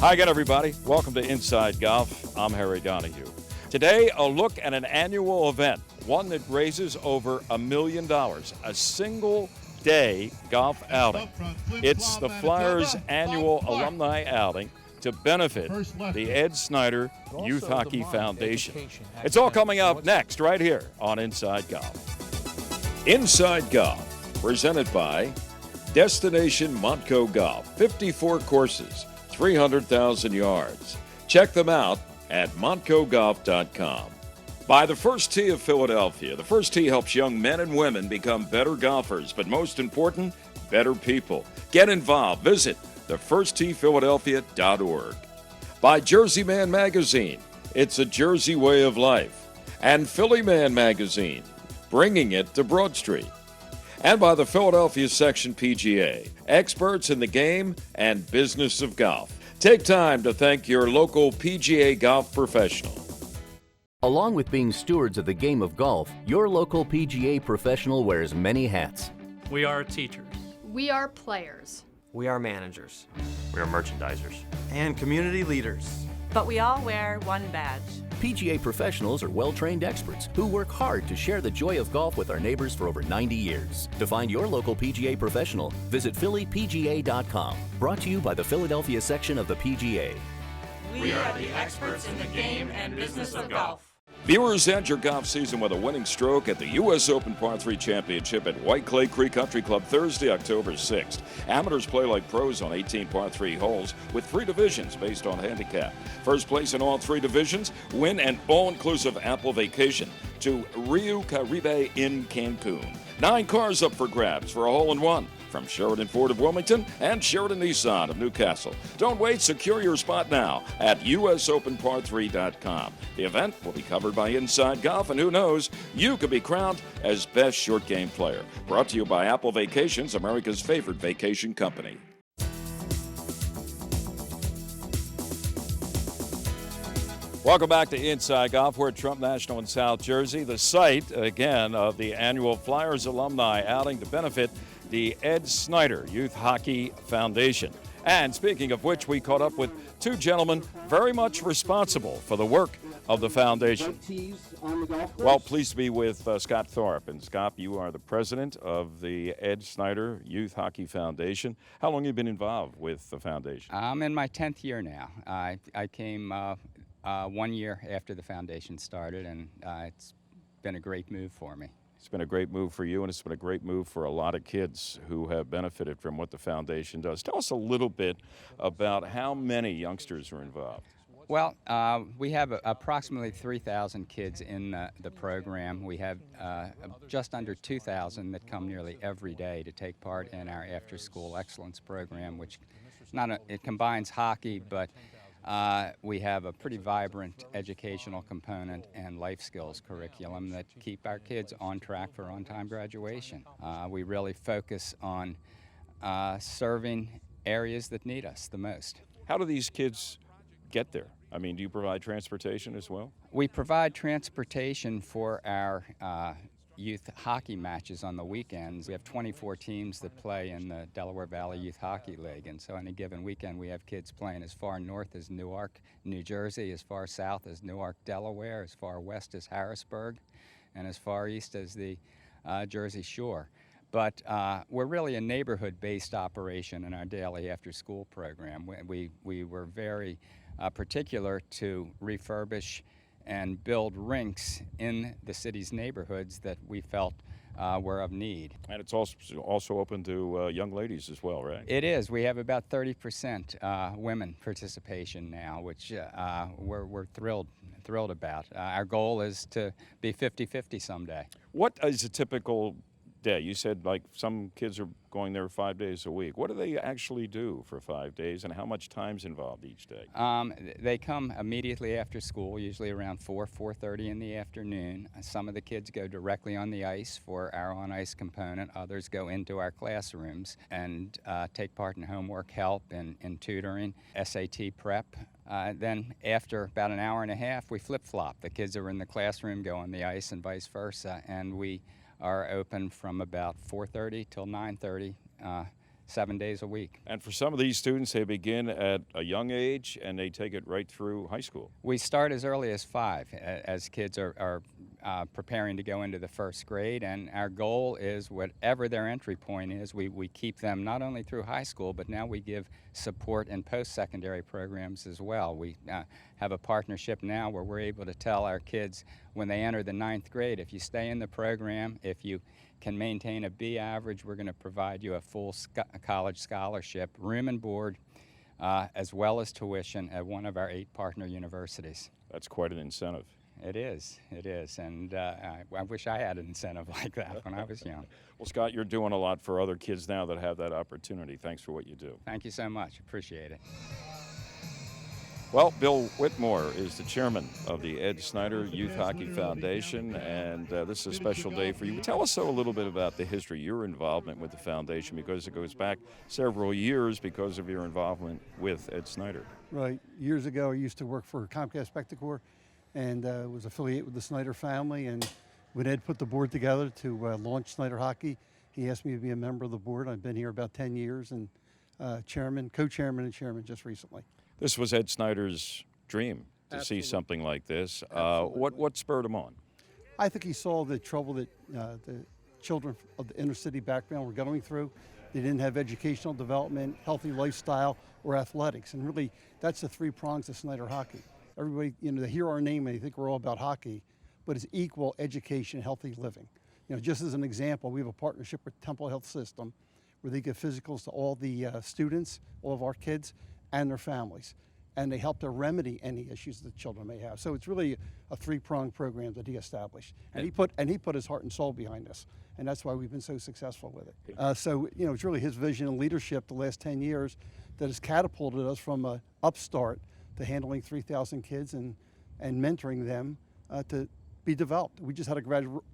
Hi again, everybody. Welcome to Inside Golf. I'm Harry Donahue. Today, a look at an annual event, one that raises over $1 million, a single-day golf outing. It's the Flyers' annual alumni outing to benefit the Ed Snider Youth Hockey Foundation. It's all coming up next right here on Inside Golf. Inside Golf, presented by Destination Montco Golf, 54 courses, 300,000 yards. Check them out at montcogolf.com. By the First Tee of Philadelphia. The First Tee helps young men and women become better golfers, but most important, better people. Get involved. Visit thefirsttphiladelphia.org. By Jersey Man Magazine. It's a Jersey way of life. And Philly Man Magazine, bringing it to Broad Street. And by the Philadelphia Section PGA, experts in the game and business of golf. Take time to thank your local PGA golf professional. Along with being stewards of the game of golf, your local PGA professional wears many hats. We are teachers. We are players. We are managers. We are merchandisers. And community leaders. But we all wear one badge. PGA professionals are well-trained experts who work hard to share the joy of golf with our neighbors for over 90 years. To find your local PGA professional, visit phillypga.com. Brought to you by the Philadelphia section of the PGA. We are the experts in the game and business of golf. Viewers, end your golf season with a winning stroke at the U.S. Open Par 3 Championship at White Clay Creek Country Club Thursday, October 6th. Amateurs play like pros on 18 Par 3 holes with 3 divisions based on handicap. First place in all 3 divisions win an all-inclusive Apple vacation to Rio Caribe in Cancun. 9 cars up for grabs for a hole-in-one from Sheridan Ford of Wilmington and Sheridan Nissan of Newcastle. Don't wait. Secure your spot now at usopenpar3.com. The event will be covered by Inside Golf, and who knows, you could be crowned as best short game player. Brought to you by Apple Vacations, America's favorite vacation company. Welcome back to Inside Golf. We're at Trump National in South Jersey, the site, again, of the annual Flyers alumni outing to benefit the Ed Snider Youth Hockey Foundation. And speaking of which, we caught up with 2 gentlemen very much responsible for the work of the foundation. Well, pleased to be with Scott Thorpe. And Scott, you are the president of the Ed Snider Youth Hockey Foundation. How long have you been involved with the foundation? I'm in my 10th year now. I came 1 year after the foundation started, and it's been a great move for me. It's been a great move for you, and it's been a great move for a lot of kids who have benefited from what the foundation does. Tell us a little bit about how many youngsters are involved. Well, we have approximately 3,000 kids in the program. We have just under 2,000 that come nearly every day to take part in our after-school excellence program, which it combines hockey, but we have a pretty vibrant educational component and life skills curriculum that keep our kids on track for on-time graduation. We really focus on serving areas that need us the most. How do these kids get there? I mean, do you provide transportation as well? We provide transportation for our youth hockey matches on the weekends. We have 24 teams that play in the Delaware Valley Youth Hockey League, and so any given weekend we have kids playing as far north as Newark, New Jersey, as far south as Newark, Delaware, as far west as Harrisburg, and as far east as the Jersey Shore. But we're really a neighborhood-based operation in our daily after-school program. We were very particular to refurbish and build rinks in the city's neighborhoods that we felt were of need. And it's also open to young ladies as well, right? It is. We have about 30% women participation now, which we're thrilled about. Our goal is to be 50-50 someday. What is a typical day? You said like some kids are going there 5 days a week. What do they actually do for 5 days, and how much time's involved each day? They come immediately after school, usually around 4:30 in the afternoon. Some of the kids go directly on the ice for our on-ice component. Others go into our classrooms and take part in homework help and tutoring, SAT prep. Then after about an hour and a half, we flip-flop. The kids are in the classroom, go on the ice, and vice versa, and we are open from about 4:30 till 9:30 7 days a week. And for some of these students, they begin at a young age and they take it right through high school. We start as early as 5, as kids are preparing to go into the first grade, and our goal is whatever their entry point is, we keep them not only through high school, but now we give support in post-secondary programs as well. We have a partnership now where we're able to tell our kids when they enter the 9th grade, if you stay in the program, if you can maintain a B average, we're going to provide you a full college scholarship, room and board, as well as tuition at one of our 8 partner universities. That's quite an incentive. It is, and I wish I had an incentive like that when I was young. Well, Scott, you're doing a lot for other kids now that have that opportunity. Thanks for what you do. Thank you so much. Appreciate it. Well, Bill Whitmore is the chairman of the Ed Snider Youth Hockey Foundation, and this is a special day for you. Tell us a little bit about the history, your involvement with the foundation, because it goes back several years because of your involvement with Ed Snider. Right. Years ago, I used to work for Comcast Spectacor and was affiliated with the Snider family. And when Ed put the board together to launch Snider Hockey, he asked me to be a member of the board. I've been here about 10 years and chairman, co-chairman, and chairman just recently. This was Ed Snider's dream to Absolutely. see something like this. Absolutely. What spurred him on? I think he saw the trouble that the children of the inner city background were going through. They didn't have educational development, healthy lifestyle, or athletics. And really, that's the 3 prongs of Snider Hockey. Everybody, they hear our name and they think we're all about hockey, but it's equal education, healthy living. Just as an example, we have a partnership with Temple Health System where they give physicals to all the students, all of our kids, and their families. And they help to remedy any issues that children may have. So it's really a 3-pronged program that he established. And he put his heart and soul behind this. And that's why we've been so successful with it. So it's really his vision and leadership the last 10 years that has catapulted us from an upstart to handling 3,000 kids and mentoring them to be developed. We just had a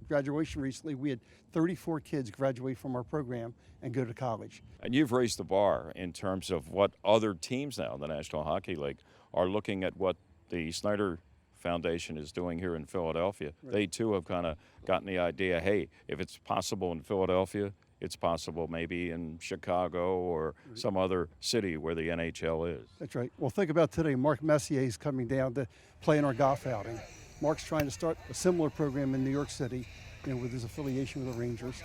graduation recently. We had 34 kids graduate from our program and go to college. And you've raised the bar in terms of what other teams now in the National Hockey League are looking at what the Snider Foundation is doing here in Philadelphia. Right. They too have kind of gotten the idea, hey, if it's possible in Philadelphia, it's possible maybe in Chicago or some other city where the NHL is. That's right. Well, think about today. Mark Messier is coming down to play in our golf outing. Mark's trying to start a similar program in New York City, with his affiliation with the Rangers.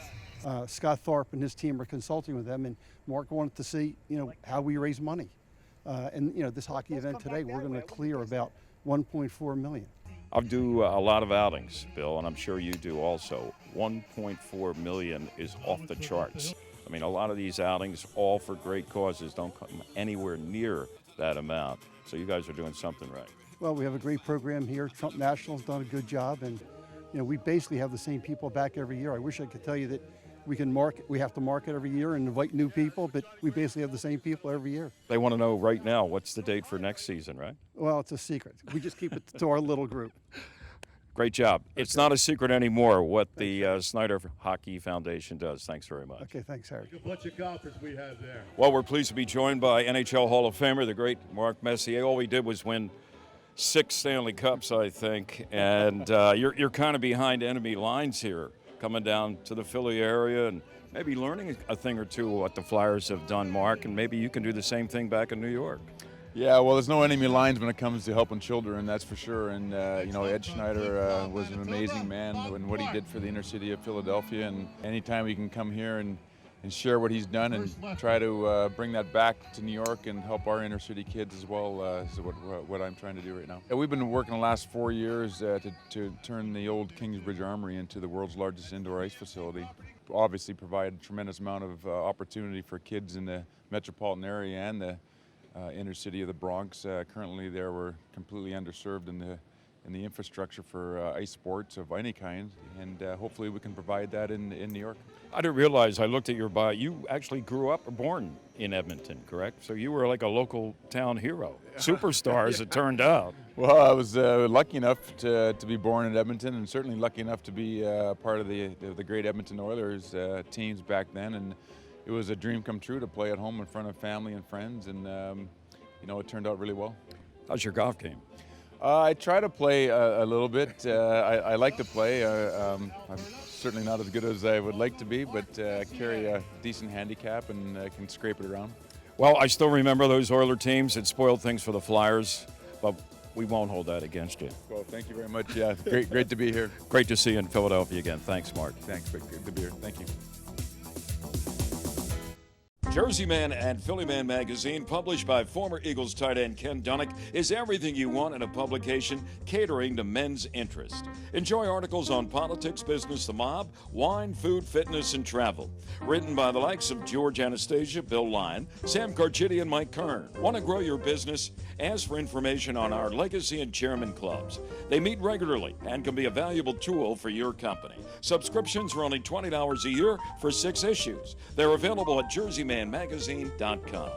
Scott Tharp and his team are consulting with them, and Mark wanted to see, how we raise money. And this hockey event today, we're going to clear about $1.4 million. I do a lot of outings, Bill, and I'm sure you do also. $1.4 million is off the charts. I mean, a lot of these outings, all for great causes, don't come anywhere near that amount. So you guys are doing something right. Well, we have a great program here. Trump National's done a good job, and we basically have the same people back every year. I wish I could tell you that we have to market every year and invite new people, but we basically have the same people every year. They want to know right now, what's the date for next season, right? Well, it's a secret. We just keep it to our little group. Great job. Okay. It's not a secret anymore what the Snider Hockey Foundation does. Thanks very much. Okay, thanks, Harry. A bunch of golfers we have there. Well, we're pleased to be joined by NHL Hall of Famer, the great Mark Messier. All he did was win 6 Stanley Cups, I think, and you're kind of behind enemy lines here, coming down to the Philly area and maybe learning a thing or two what the Flyers have done, Mark, and maybe you can do the same thing back in New York. Yeah, well, there's no enemy lines when it comes to helping children, that's for sure. And, Ed Snider was an amazing man and what he did for the inner city of Philadelphia. And anytime we can come here and share what he's done and try to bring that back to New York and help our inner city kids as well is what I'm trying to do right now. We've been working the last 4 years to turn the old Kingsbridge Armory into the world's largest indoor ice facility. Obviously provide a tremendous amount of opportunity for kids in the metropolitan area and the inner city of the Bronx. Currently there we're completely underserved in the infrastructure for ice sports of any kind, and hopefully we can provide that in New York. I didn't realize, I looked at your bio, you actually grew up or born in Edmonton, correct? So you were like a local town hero, superstar as it turned out. Well, I was lucky enough to be born in Edmonton, and certainly lucky enough to be part of the great Edmonton Oilers teams back then, and it was a dream come true to play at home in front of family and friends, and it turned out really well. How's your golf game? I try to play a little bit. I like to play. I'm certainly not as good as I would like to be, but carry a decent handicap and can scrape it around. Well, I still remember those Oiler teams. It spoiled things for the Flyers, but we won't hold that against you. Well, thank you very much. Yeah, great to be here. Great to see you in Philadelphia again. Thanks, Mark. Thanks, but good to be here. Thank you. Jersey Man and Philly Man magazine, published by former Eagles tight end Ken Dunnick, is everything you want in a publication catering to men's interest. Enjoy articles on politics, business, the mob, wine, food, fitness, and travel. Written by the likes of George Anastasia, Bill Lyon, Sam Carchidi, and Mike Kern. Want to grow your business? Ask for information on our Legacy and Chairman Clubs. They meet regularly and can be a valuable tool for your company. Subscriptions are only $20 a year for 6 issues. They're available at jerseymanmagazine.com.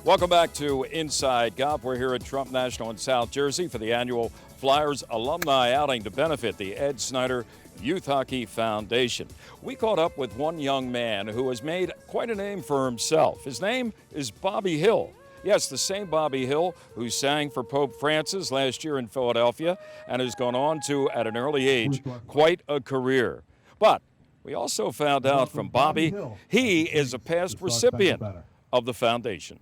Welcome back to Inside Golf. We're here at Trump National in South Jersey for the annual Flyers Alumni Outing to benefit the Ed Snider Youth Hockey Foundation. We caught up with one young man who has made quite a name for himself. His name is Bobby Hill. Yes, the same Bobby Hill who sang for Pope Francis last year in Philadelphia and has gone on to, at an early age, quite a career. But we also found out from Bobby, he is a past recipient of the foundation.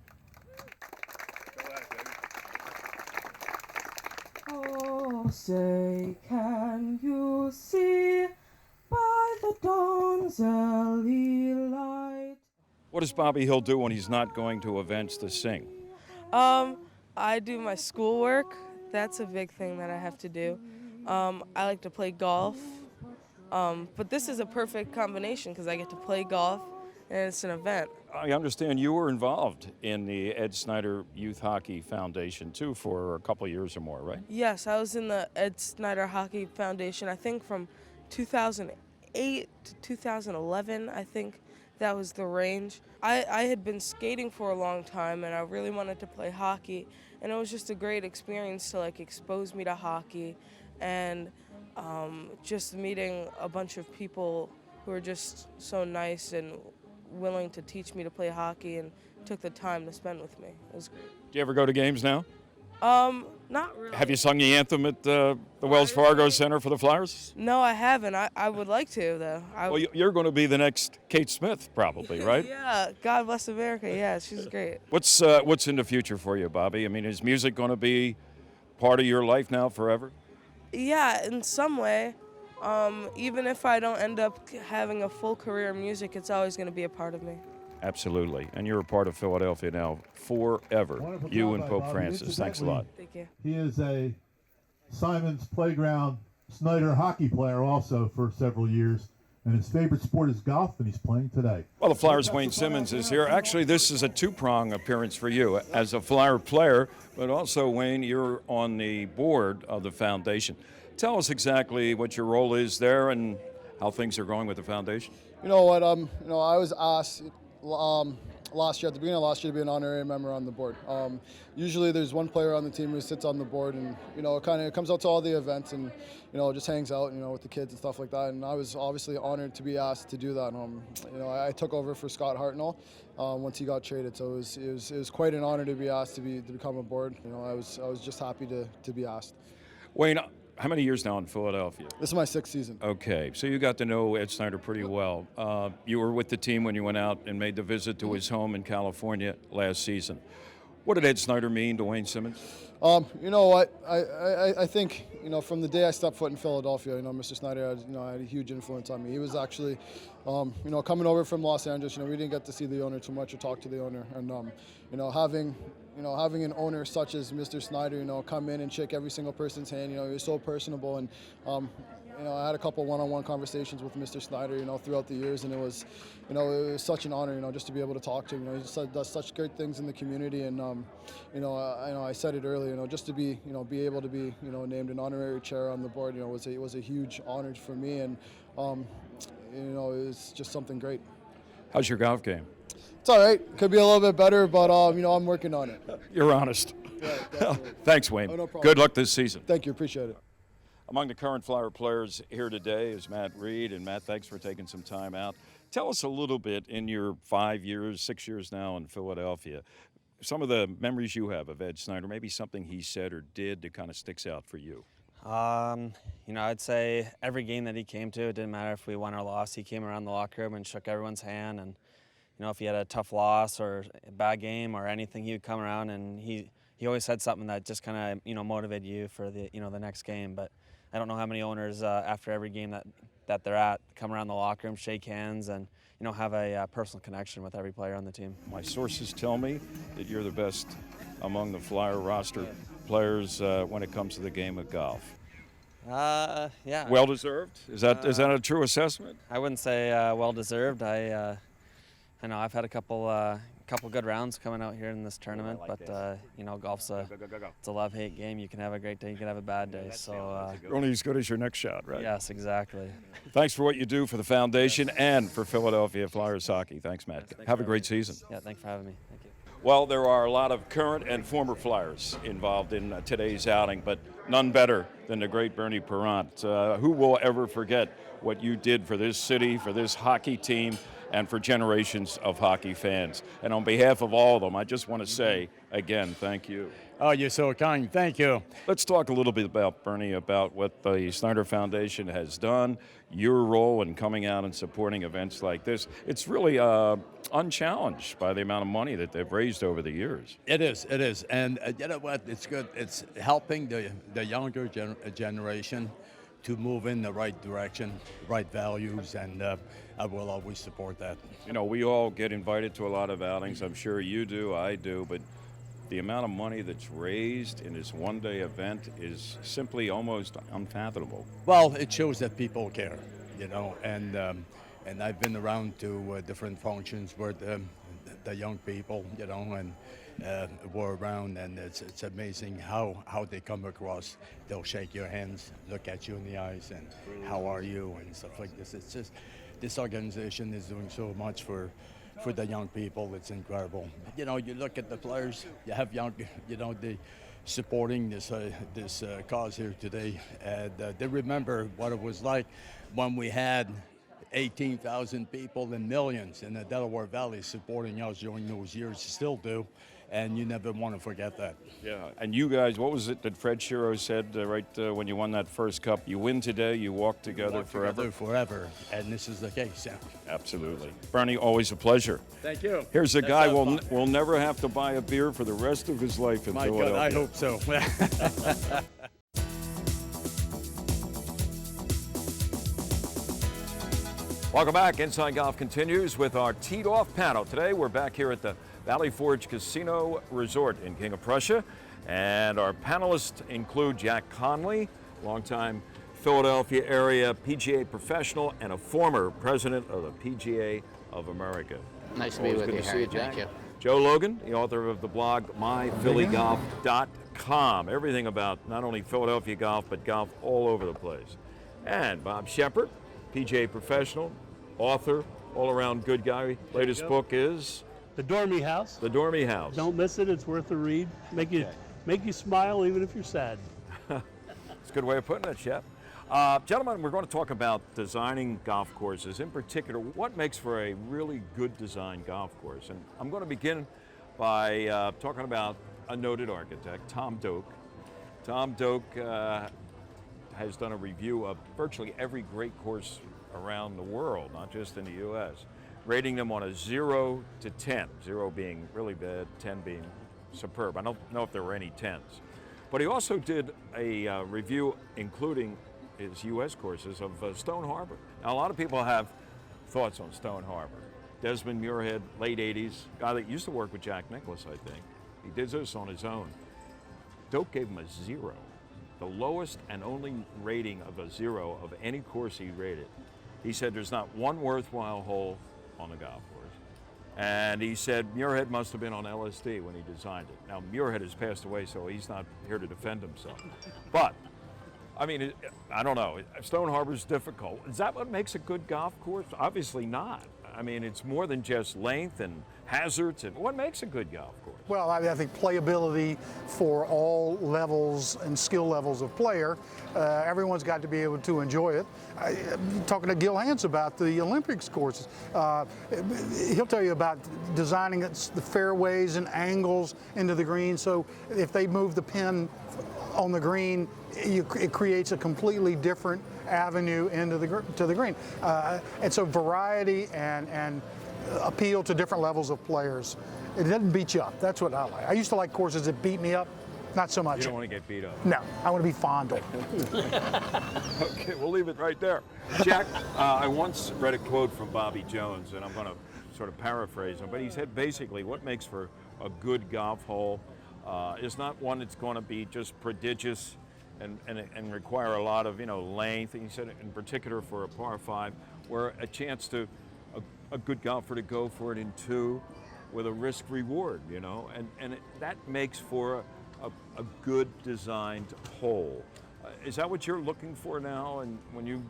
Oh, say, can you see by the dawn's early light? What does Bobby Hill do when he's not going to events to sing? I do my schoolwork. That's a big thing that I have to do. I like to play golf. But this is a perfect combination because I get to play golf and it's an event. I understand you were involved in the Ed Snider Youth Hockey Foundation, too, for a couple of years or more, right? Yes, I was in the Ed Snider Hockey Foundation, I think from 2008 to 2011, I think that was the range. I had been skating for a long time and I really wanted to play hockey, and it was just a great experience to expose me to hockey and just meeting a bunch of people who were just so nice and willing to teach me to play hockey and took the time to spend with me. It was great. Do you ever go to games now? Not really. Have you sung the anthem at the Wells Fargo Center for the Flyers? No, I haven't. I would like to, though. Well, you're going to be the next Kate Smith, probably, right? Yeah, God bless America. Yeah, she's great. What's in the future for you, Bobby? I mean, is music going to be part of your life now forever? Yeah, in some way. Even if I don't end up having a full career in music, it's always going to be a part of me. Absolutely. And you're a part of Philadelphia now forever. You and Pope Francis. Thanks a lot. Thank you. He is a Simon's Playground Snider hockey player also for several years. And his favorite sport is golf, and he's playing today. Well, the Flyers' Wayne Simmons is here. Actually, this is a two-prong appearance for you as a Flyer player, but also, Wayne, you're on the board of the foundation. Tell us exactly what your role is there and how things are going with the foundation. You know what? I was asked last year, at the beginning of last year, to be an honorary member on the board. Usually, there's one player on the team who sits on the board, and it kind of comes out to all the events, and just hangs out, with the kids and stuff like that. And I was obviously honored to be asked to do that. I took over for Scott Hartnell once he got traded, so it was quite an honor to be asked to become a board. I was just happy to be asked. Wayne, how many years now in Philadelphia? This is my 6th season. Okay, so you got to know Ed Snider pretty well. You were with the team when you went out and made the visit to his home in California last season. What did Ed Snider mean to Wayne Simmons? You know what? I think from the day I stepped foot in Philadelphia, Mr. Snider had a huge influence on me. He was actually, coming over from Los Angeles. We didn't get to see the owner too much or talk to the owner, and having an owner such as Mr. Snider, come in and shake every single person's hand. He was so personable, and I had a couple one-on-one conversations with Mr. Snider, throughout the years, and it was such an honor, just to be able to talk to him. He does such great things in the community, and I said it earlier, just to be able to be named an honorary chair on the board, was a huge honor for me, and it's just something great. How's your golf game? It's all right. Could be a little bit better, but I'm working on it. You're honest. Yeah, Thanks, Wayne. Oh, no problem. Good luck this season. Thank you. Appreciate it. Among the current Flyer players here today is Matt Reed. And Matt, thanks for taking some time out. Tell us a little bit in your 5 years, 6 years now in Philadelphia, some of the memories you have of Ed Snider, maybe something he said or did that kind of sticks out for you. I'd say every game that he came to, it didn't matter if we won or lost, he came around the locker room and shook everyone's hand. And, if he had a tough loss or a bad game or anything, he would come around and he always said something that just kind of, motivated you for the, the next game. But I don't know how many owners after every game that they're at come around the locker room, shake hands, and have a personal connection with every player on the team. My sources tell me that you're the best among the Flyer roster players when it comes to the game of golf. Yeah. Well deserved. Is that a true assessment? I wouldn't say well deserved. I know I've had a couple good rounds coming out here in this tournament, golf's it's a love-hate game. You can have a great day, you can have a bad day. So you're only as good as your next shot, right? Yes, exactly. Thanks for what you do for the foundation and for Philadelphia Flyers hockey. Thanks, Matt. Have a great season. Yeah, thanks for having me. Thank you. Well, there are a lot of current and former Flyers involved in today's outing, but none better than the great Bernie Parent. Who will ever forget what you did for this city, for this hockey team, and for generations of hockey fans? And on behalf of all of them, I just want to say, again, thank you. Oh, you're so kind. Thank you. Let's talk a little bit about, Bernie, about what the Snider Foundation has done, your role in coming out and supporting events like this. It's really unchallenged by the amount of money that they've raised over the years. It is. And you know what? It's good. It's helping the younger generation to move in the right direction, right values, and I will always support that. We all get invited to a lot of outings. I'm sure you do, I do, but the amount of money that's raised in this one-day event is simply almost unfathomable. Well, it shows that people care, and I've been around to different functions where the young people, and were around, and it's amazing how they come across. They'll shake your hands, look at you in the eyes, and how are you, and stuff like this. It's just, this organization is doing so much for the young people. It's incredible. You look at the players, you have young, they supporting this cause here today, and they remember what it was like when we had 18,000 people and millions in the Delaware Valley supporting us during those years, still do, and you never want to forget that. Yeah, and you guys, what was it that Fred Shiro said when you won that first cup? You win today, you walk together forever. Forever, and this is the case. Yeah. Absolutely. Bernie, always a pleasure. Thank you. Here's a guy will never have to buy a beer for the rest of his life in Philadelphia. God, I hope so. Welcome back. Inside Golf continues with our teed-off panel. Today we're back here at the Valley Forge Casino Resort in King of Prussia, and our panelists include Jack Conley, longtime Philadelphia area PGA professional and a former president of the PGA of America. Nice to be with you, Harry. Thank you. Joe Logan, the author of the blog myphillygolf.com. Everything about not only Philadelphia golf, but golf all over the place. And Bob Shepard, PGA professional, author, all-around good guy. Latest book is? The Dormy House. The Dormy House. Don't miss it. It's worth a read. Make you smile even if you're sad. It's a good way of putting it, Shep. Gentlemen, we're going to talk about designing golf courses. In particular, what makes for a really good designed golf course? And I'm going to begin by talking about a noted architect, Tom Doak. Tom Doak has done a review of virtually every great course around the world, not just in the U.S., rating them on a 0 to 10, 0 being really bad, 10 being superb. I don't know if there were any 10s. But he also did a review, including his U.S. courses, of Stone Harbor. Now, a lot of people have thoughts on Stone Harbor. Desmond Muirhead, late 80s, guy that used to work with Jack Nicklaus, I think. He did this on his own. Doak gave him a 0, the lowest and only rating of a 0 of any course he rated. He said there's not one worthwhile hole on the golf course. And he said Muirhead must have been on LSD when he designed it. Now, Muirhead has passed away, so he's not here to defend himself. But, I mean, I don't know. Stone Harbor's difficult. Is that what makes a good golf course? Obviously not. I mean, it's more than just length and hazards. And what makes a good golf course? Well, I think playability for all levels and skill levels of player. Everyone's got to be able to enjoy it. Talking to Gil Hans about the Olympics courses, he'll tell you about designing the fairways and angles into the green. So if they move the pin on the green, it creates a completely different avenue into the green. And so variety and appeal to different levels of players. It doesn't beat you up. That's what I like. I used to like courses that beat me up. Not so much. You don't want to get beat up. No, I want to be fondled. Okay, we'll leave it right there. Jack, I once read a quote from Bobby Jones, and I'm going to sort of paraphrase him, but he said basically what makes for a good golf hole is not one that's going to be just prodigious and require a lot of length. And he said in particular for a par 5, where a chance to a good golfer to go for it in 2 with a risk reward, and that makes for a good designed hole. Is that what you're looking for now? And when you,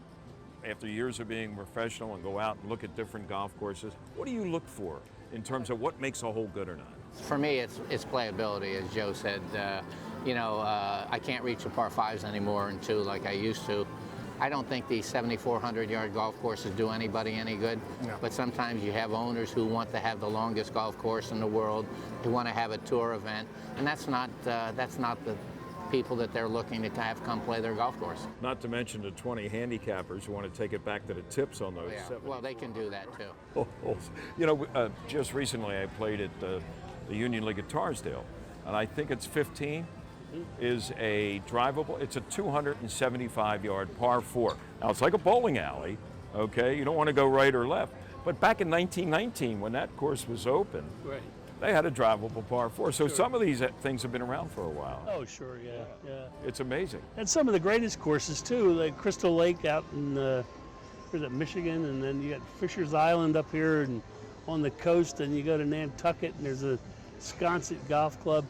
after years of being professional and go out and look at different golf courses, what do you look for in terms of what makes a hole good or not? For me, it's playability, as Joe said. I can't reach the par 5s anymore in 2 like I used to. I don't think these 7,400-yard golf courses do anybody any good, but sometimes you have owners who want to have the longest golf course in the world, who want to have a tour event, and that's not the people that they're looking to have come play their golf course. Not to mention the 20 handicappers who want to take it back to the tips on those. Yeah. Well, they can do that too. Just recently I played at the Union League at Tarsdale, and I think it's 15. Is a drivable, it's a 275-yard par 4. Now it's like a bowling alley, okay? You don't want to go right or left. But back in 1919, when that course was open, right, they had a drivable par 4. So some of these things have been around for a while. Oh, sure, yeah. It's amazing. And some of the greatest courses too, like Crystal Lake out in where's it, Michigan, and then you got Fisher's Island up here and on the coast, and you go to Nantucket, and there's a Sconset Golf Club.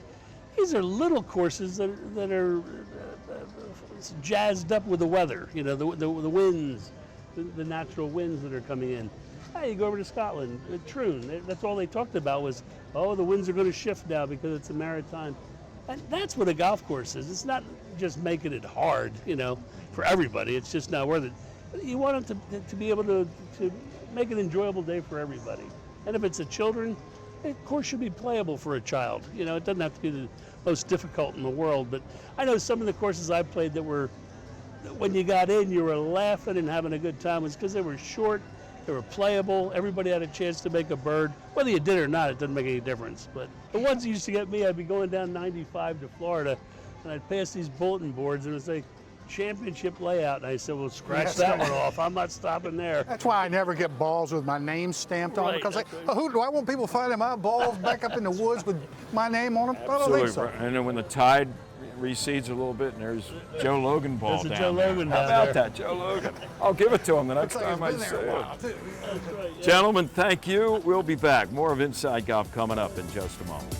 These are little courses that are jazzed up with the weather, the winds, the natural winds that are coming in. Hey, you go over to Scotland, Troon, that's all they talked about was, the winds are going to shift now because it's a maritime. And that's what a golf course is. It's not just making it hard, for everybody. It's just not worth it. You want it to be able to make an enjoyable day for everybody. And if it's a children, of course, should be playable for a child. It doesn't have to be the most difficult in the world, but I know some of the courses I played that were, when you got in, you were laughing and having a good time, was because they were short, they were playable, everybody had a chance to make a bird. Whether you did or not, it doesn't make any difference. But the ones that used to get me, I'd be going down 95 to Florida, and I'd pass these bulletin boards, and it'd say, championship layout, and I said, well, scratch that one off. I'm not stopping there. That's why I never get balls with my name stamped on them, because who do I want people finding my balls back up in the woods with my name on them? Absolutely. I don't think so. And then when the tide recedes a little bit and there's Joe Logan ball down Joe there. Logan How about that, Joe Logan? I'll give it to him the next time I see it. Right, yeah. Gentlemen, thank you. We'll be back. More of Inside Golf coming up in just a moment.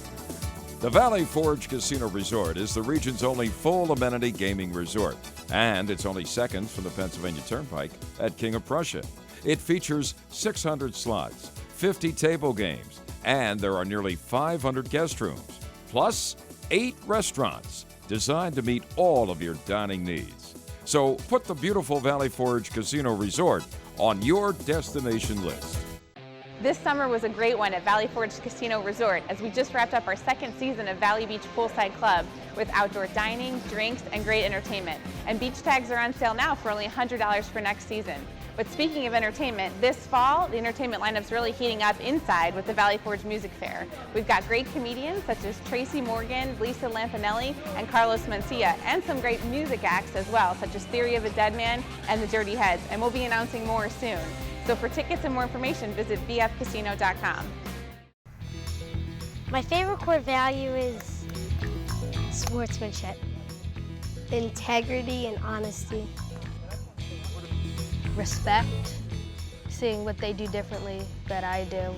The Valley Forge Casino Resort is the region's only full amenity gaming resort, and it's only seconds from the Pennsylvania Turnpike at King of Prussia. It features 600 slots, 50 table games, and there are nearly 500 guest rooms, plus 8 restaurants designed to meet all of your dining needs. So put the beautiful Valley Forge Casino Resort on your destination list. This summer was a great one at Valley Forge Casino Resort as we just wrapped up our second season of Valley Beach Poolside Club with outdoor dining, drinks, and great entertainment. And beach tags are on sale now for only $100 for next season. But speaking of entertainment, this fall, the entertainment lineup's really heating up inside with the Valley Forge Music Fair. We've got great comedians such as Tracy Morgan, Lisa Lampanelli, and Carlos Mencia, and some great music acts as well, such as Theory of a Dead Man and the Dirty Heads, and we'll be announcing more soon. So for tickets and more information, visit vfcasino.com. My favorite core value is sportsmanship, integrity, and honesty. Respect, seeing what they do differently that I do.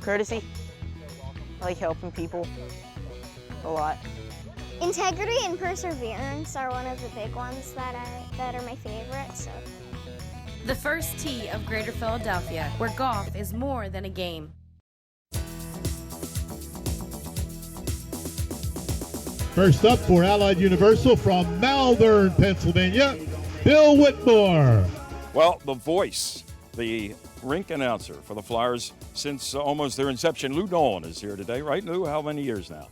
Courtesy, I like helping people a lot. Integrity and perseverance are one of the big ones that are my favorites. So. The First Tee of Greater Philadelphia, where golf is more than a game. First up for Allied Universal from Malvern, Pennsylvania, Bill Whitmore. Well, the voice, the rink announcer for the Flyers since almost their inception, Lou Nolan is here today, right, Lou? How many years now?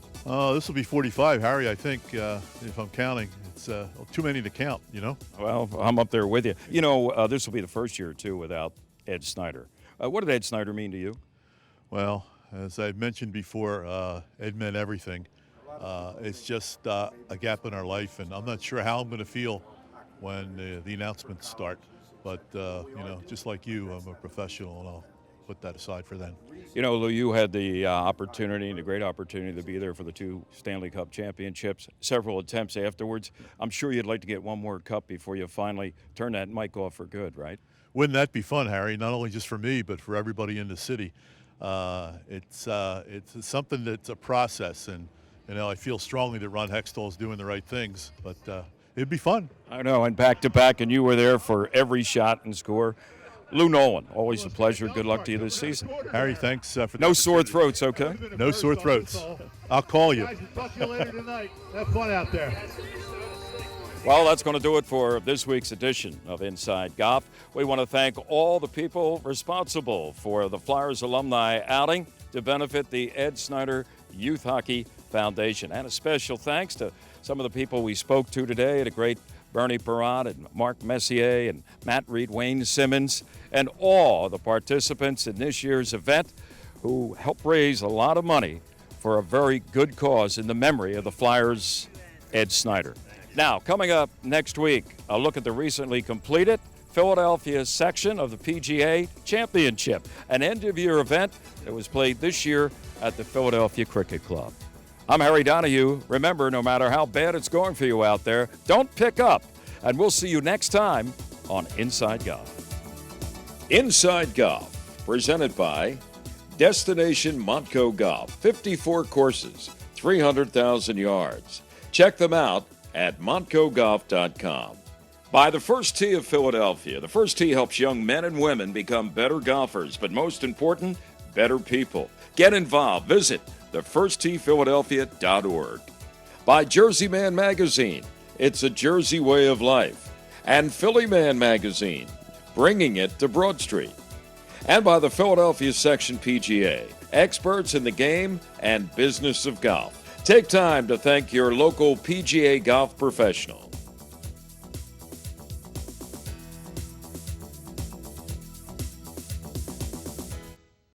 This will be 45, Harry, I think, if I'm counting. It's too many to count, you know? Well, I'm up there with you. You know, this will be the first year, too, without Ed Snider. What did Ed Snider mean to you? Well, as I mentioned before, Ed meant everything. It's just a gap in our life, and I'm not sure how I'm going to feel when the announcements start. But, you know, just like you, I'm a professional, and I'll put that aside for then. You know, Lou, you had the opportunity and the great opportunity to be there for the 2 Stanley Cup championships, several attempts afterwards. I'm sure you'd like to get one more cup before you finally turn that mic off for good, right? Wouldn't that be fun, Harry? Not only just for me, but for everybody in the city. It's something that's a process, and you know, I feel strongly that Ron Hextall is doing the right things, but it'd be fun. I know, and back-to-back, and you were there for every shot and score. Lou Nolan, always a pleasure. Good luck to you this season. Harry, thanks for no sore throats, okay? No sore throats. I'll call you. Talk to you later tonight. Have fun out there. Well, that's going to do it for this week's edition of Inside Golf. We want to thank all the people responsible for the Flyers alumni outing to benefit the Ed Snider Youth Hockey Foundation. And a special thanks to some of the people we spoke to today, the great Bernie Perrott and Mark Messier and Matt Reed, Wayne Simmons, and all the participants in this year's event who helped raise a lot of money for a very good cause in the memory of the Flyers' Ed Snider. Now, coming up next week, a look at the recently completed Philadelphia section of the PGA Championship, an end-of-year event that was played this year at the Philadelphia Cricket Club. I'm Harry Donahue. Remember, no matter how bad it's going for you out there, don't pick up. And we'll see you next time on Inside Golf. Inside Golf, presented by Destination Montco Golf. 54 courses, 300,000 yards. Check them out at montcogolf.com. By the First Tee of Philadelphia. The First Tee helps young men and women become better golfers, but most important, better people. Get involved. Visit thefirsttphiladelphia.org. By Jersey Man Magazine. It's a Jersey way of life. And Philly Man Magazine, bringing it to Broad Street. And by the Philadelphia Section PGA, experts in the game and business of golf. Take time to thank your local PGA golf professional.